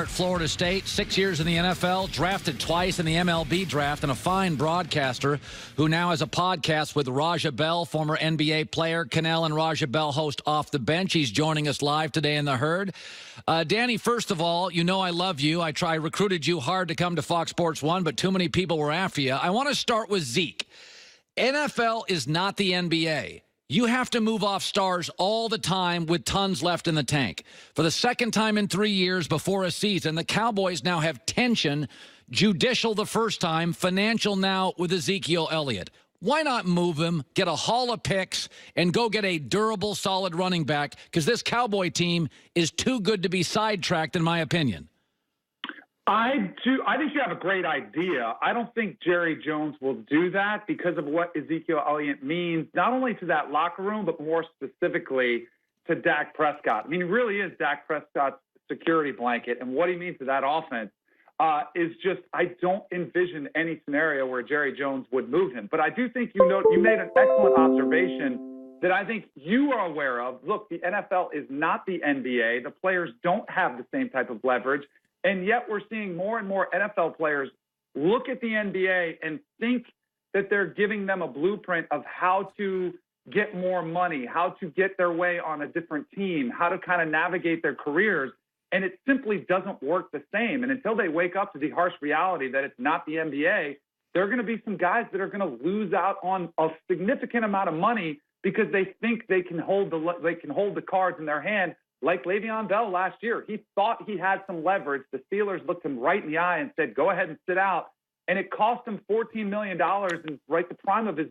at Florida State, 6 years in the NFL, drafted twice in the MLB draft, and a fine broadcaster who now has a podcast with Raja Bell, former NBA player. Kanell and Raja Bell host Off the Bench. He's joining us live today in the Herd. Danny, first of all, you know I love you. I recruited you hard to come to Fox Sports 1, but too many people were after you. I want to start with Zeke. NFL is not the NBA. You have to move off stars all the time with tons left in the tank. For the second time in 3 years before a season, the Cowboys now have tension, judicial the first time, financial now with Ezekiel Elliott. Why not move him, get a haul of picks, and go get a durable, solid running back? Because this Cowboy team is too good to be sidetracked, in my opinion. I think you have a great idea. I don't think Jerry Jones will do that because of what Ezekiel Elliott means, not only to that locker room, but more specifically to Dak Prescott. I mean, he really is Dak Prescott's security blanket, and what he means to that offense is just, I don't envision any scenario where Jerry Jones would move him. But I do think you made an excellent observation that I think you are aware of. Look, the NFL is not the NBA. The players don't have the same type of leverage. And yet we're seeing more and more NFL players look at the NBA and think that they're giving them a blueprint of how to get more money, how to get their way on a different team, how to kind of navigate their careers. And it simply doesn't work the same. And until they wake up to the harsh reality that it's not the NBA, there are going to be some guys that are going to lose out on a significant amount of money because they think they can hold the cards in their hand. Like Le'Veon Bell last year, he thought he had some leverage. The Steelers looked him right in the eye and said, go ahead and sit out. And it cost him $14 million in right the prime of his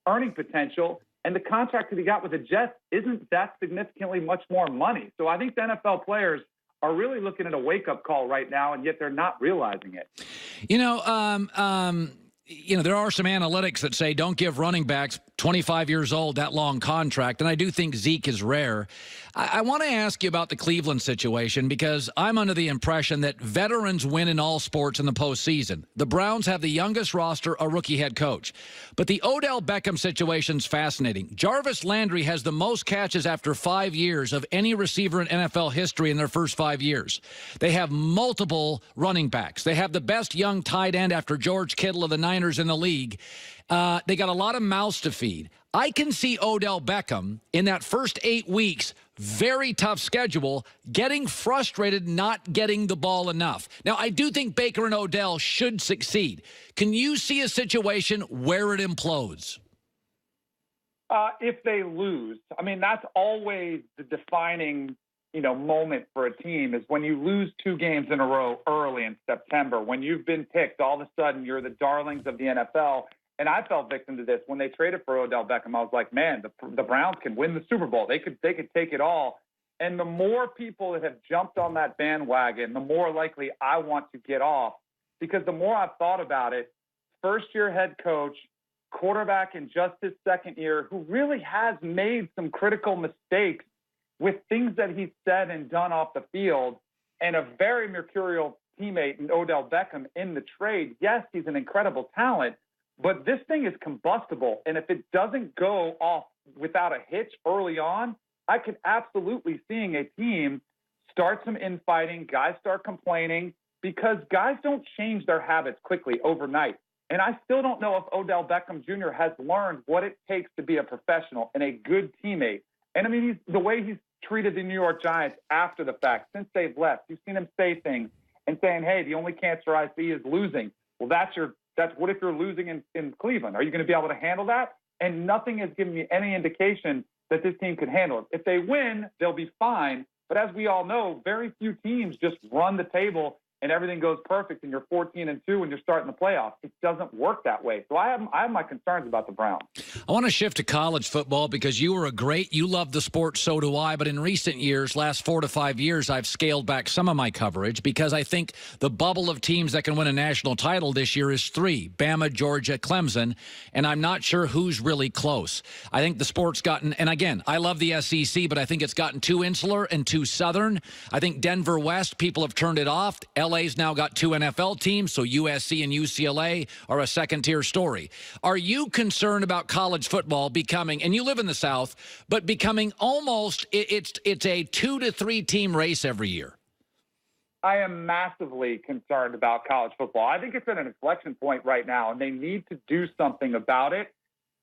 earning potential. And the contract that he got with the Jets isn't that significantly much more money. So I think the NFL players are really looking at a wake-up call right now, and yet they're not realizing it. You know, there are some analytics that say don't give running backs 25 years old that long contract, and I do think Zeke is rare. I want to ask you about the Cleveland situation because I'm under the impression that veterans win in all sports in the postseason. The Browns have the youngest roster, a rookie head coach. But the Odell Beckham situation is fascinating. Jarvis Landry has the most catches after 5 years of any receiver in NFL history in their first 5 years. They have multiple running backs. They have the best young tight end after George Kittle of the Niners in the league. They got a lot of mouths to feed. I can see Odell Beckham in that first 8 weeks, very tough schedule, getting frustrated, not getting the ball enough. Now, I do think Baker and Odell should succeed. Can you see a situation where it implodes? If they lose, I mean, that's always the defining, moment for a team is when you lose 2 games in a row early in September, when you've been picked, all of a sudden you're the darlings of the NFL. And I fell victim to this when they traded for Odell Beckham. I was like, man, the Browns can win the Super Bowl. They could take it all. And the more people that have jumped on that bandwagon, the more likely I want to get off. Because the more I've thought about it, first-year head coach, quarterback in just his second year, who really has made some critical mistakes with things that he's said and done off the field, and a very mercurial teammate in Odell Beckham in the trade. Yes, he's an incredible talent. But this thing is combustible, and if it doesn't go off without a hitch early on, I could absolutely seeing a team start some infighting, guys start complaining, because guys don't change their habits quickly overnight. And I still don't know if Odell Beckham Jr. has learned what it takes to be a professional and a good teammate. And, I mean, the way he's treated the New York Giants after the fact, since they've left, you've seen him say things and saying, hey, the only cancer I see is losing. Well, that's what if you're losing in Cleveland? Are you going to be able to handle that? And nothing has given me any indication that this team could handle it. If they win, they'll be fine. But as we all know, very few teams just run the table and everything goes perfect and you're 14-2 and you're starting the playoffs. It doesn't work that way. So I have my concerns about the Browns. I want to shift to college football because you love the sport, so do I. But in recent years, last 4 to 5 years, I've scaled back some of my coverage because I think the bubble of teams that can win a national title this year is 3, Bama, Georgia, Clemson, and I'm not sure who's really close. I think the sport's gotten, and again, I love the SEC, but I think it's gotten too insular and too southern. I think Denver West, people have turned it off. LA's now got 2 NFL teams, so USC and UCLA are a second-tier story. Are you concerned about college football becoming, and you live in the South, but becoming almost, it's a 2 to 3 team race every year? I am massively concerned about college football. I think it's at an inflection point right now, and they need to do something about it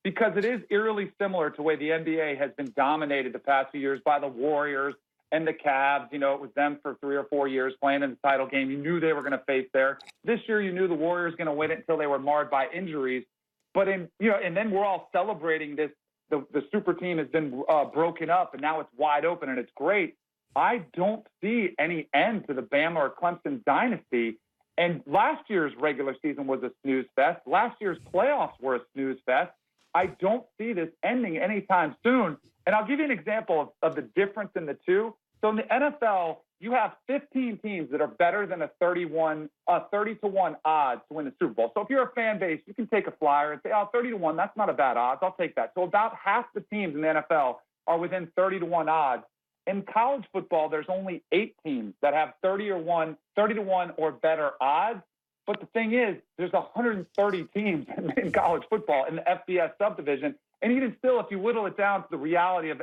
because it is eerily similar to the way the NBA has been dominated the past few years by the Warriors and the Cavs. You know, it was them for 3 or 4 years playing in the title game. You knew they were going to face there. This year, you knew the Warriors going to win it until they were marred by injuries. But and then we're all celebrating this. The super team has been broken up, and now it's wide open, and it's great. I don't see any end to the Bama or Clemson dynasty. And last year's regular season was a snooze fest. Last year's playoffs were a snooze fest. I don't see this ending anytime soon. And I'll give you an example of the difference in the two. So in the NFL, you have 15 teams that are better than a 30-to-1 odds to win the Super Bowl. So if you're a fan base, you can take a flyer and say, 30-to-1, that's not a bad odds. I'll take that. So about half the teams in the NFL are within 30-to-1 odds. In college football, there's only 8 teams that have 30-to-1 or better odds. But the thing is, there's 130 teams in college football in the FBS subdivision. And even still, if you whittle it down to the reality of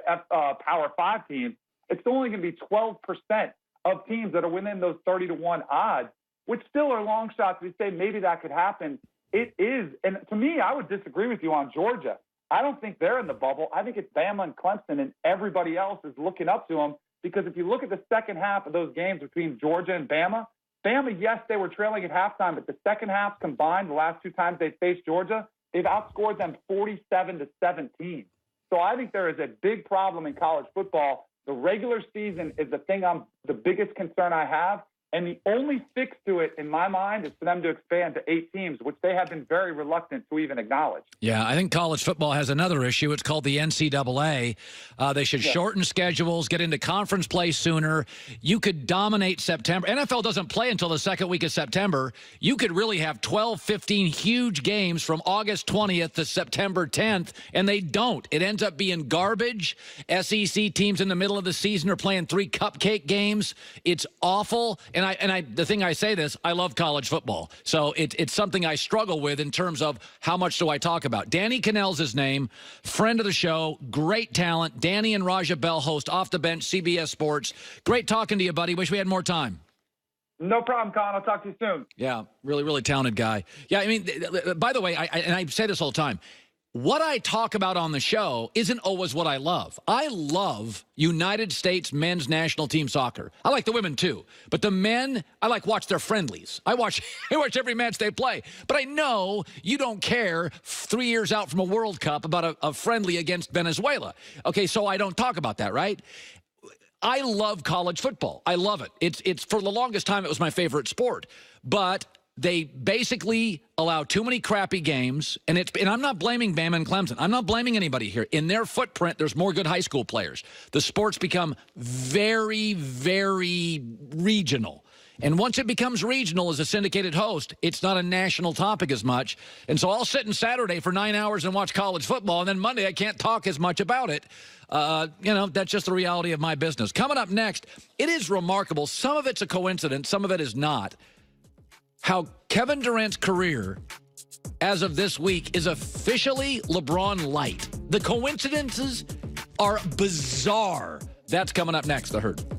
Power 5 teams, it's only going to be 12% of teams that are within those 30-to-1 odds, which still are long shots. We say maybe that could happen. It is. And to me, I would disagree with you on Georgia. I don't think they're in the bubble. I think it's Bama and Clemson, and everybody else is looking up to them because if you look at the second half of those games between Georgia and Bama, yes, they were trailing at halftime, but the second half combined, the last 2 times they faced Georgia, they've outscored them 47-17. So I think there is a big problem in college football. The regular season is the biggest concern I have. And the only fix to it, in my mind, is for them to expand to 8 teams, which they have been very reluctant to even acknowledge. Yeah, I think college football has another issue. It's called the NCAA. They should shorten schedules, get into conference play sooner. You could dominate September. NFL doesn't play until the second week of September. You could really have 12, 15 huge games from August 20th to September 10th, and they don't. It ends up being garbage. SEC teams in the middle of the season are playing 3 cupcake games. It's awful. And the thing I say this, I love college football. So it's something I struggle with in terms of how much do I talk about. Danny Kanell's his name, friend of the show, great talent. Danny and Raja Bell host Off the Bench, CBS Sports. Great talking to you, buddy. Wish we had more time. No problem, Colin. I'll talk to you soon. Yeah, really, really talented guy. Yeah, I mean, by the way, I say this all the time. What I talk about on the show isn't always what I love. I love United States men's national team soccer. I like the women too. But the men, I like watch their friendlies. I watch every match they play. But I know you don't care 3 years out from a World Cup about a friendly against Venezuela. Okay, so I don't talk about that, right? I love college football. I love it. It's for the longest time, it was my favorite sport. But they basically allow too many crappy games, and I'm not blaming Bama and Clemson. I'm not blaming anybody here. In their footprint, there's more good high school players. The sports become very, very regional. And once it becomes regional as a syndicated host, it's not a national topic as much. And so I'll sit in Saturday for 9 hours and watch college football, and then Monday I can't talk as much about it. That's just the reality of my business. Coming up next, it is remarkable. Some of it's a coincidence. Some of it is not. How Kevin Durant's career, as of this week, is officially LeBron light. The coincidences are bizarre. That's coming up next, The Herd.